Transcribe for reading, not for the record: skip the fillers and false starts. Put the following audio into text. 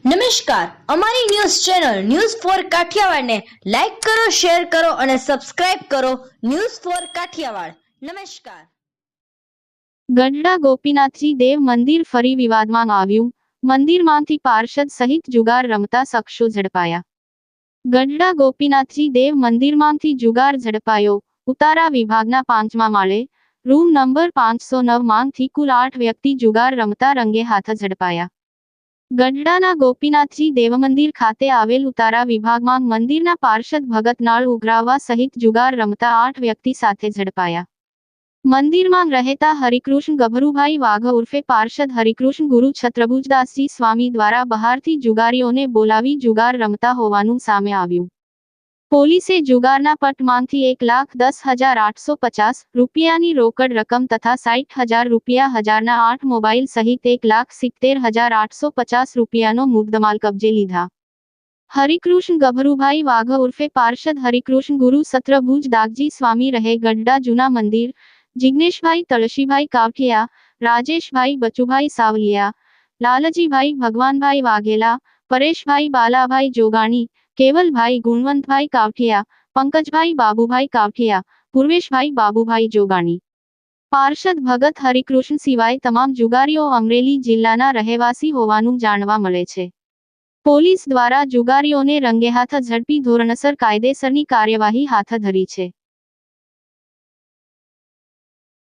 નમસ્કાર, અમારી news channel news for Kathiawad ને લાઈક કરો, શેર કરો અને સબસ્ક્રાઇબ કરો. News for Kathiawad. નમસ્કાર. ગઢડા ગોપીનાથજી દેવ મંદિર ફરી વિવાદમાં આવ્યું. મંદિરમાંથી પાર્ષદ સહિત જુગાર રમતા શખ્સો ઝડપાયા. ગઢડા ગોપીનાથજી દેવ મંદિરમાંથી જુગાર ઝડપાયો. ઉતારા વિભાગના 5મા માળે રૂમ નંબર 509 માંથી કુલ 8 વ્યક્તિ જુગાર રમતા રંગે હાથ ઝડપાયા. ગઢડાના ગોપીનાથજી દેવમંદિર ખાતે આવેલ ઉતારા વિભાગમાં મંદિરના પાર્ષદ ભગત નાળ ઉઘરાવવા સહિત જુગાર રમતા 8 વ્યક્તિ સાથે ઝડપાયા. મંદિરમાં રહેતા હરિકૃષ્ણ ગભરુભાઈ વાઘ ઉર્ફે પાર્ષદ હરિકૃષ્ણ ગુરુ છત્રભુજદાસજી સ્વામી દ્વારા બહારથી જુગારીઓને બોલાવી જુગાર રમતા હોવાનું સામે આવ્યું. પોલીસે જુગારના પટમાંથી 1,10,850 રૂપિયાની રોકડ રકમ તથા 60,000 રૂપિયા હજારના 8 મોબાઈલ સહિત 1,70,850 રૂપિયાનો મુદ્દમાલ કબજે લીધા. હરિકૃષ્ણ ગભરુભાઈ વાઘ ઉર્ફે પાર્ષદ હરિકૃષ્ણ ગુરુ છત્રભુજ દાગજી સ્વામી રહે ગઢડા જૂના મંદિર, જિગ્નેશભાઈ તળશીભાઈ કાવઠિયા, રાજેશભાઈ બચુભાઈ સાવલિયા, લાલજીભાઈ ભગવાનભાઈ વાઘેલા, પરેશભાઈ બાલાભાઈ જોગાણી, કેવલભાઈ ગુણવંતભાઈ કાવઠિયા, પંકજભાઈ બાબુભાઈ કાવઠિયા, પૂર્વેશભાઈ બાબુભાઈ જોગાણી. પાર્ષદ ભગત હરિકૃષ્ણ સિવાય તમામ જુગારીઓ અમરેલી જિલ્લાના રહેવાસી હોવાનું જાણવા મળે છે. પોલીસ દ્વારા જુગારીઓને રંગેહાથ ઝડપી ધોરણસર કાયદેસરની કાર્યવાહી હાથ ધરી છે.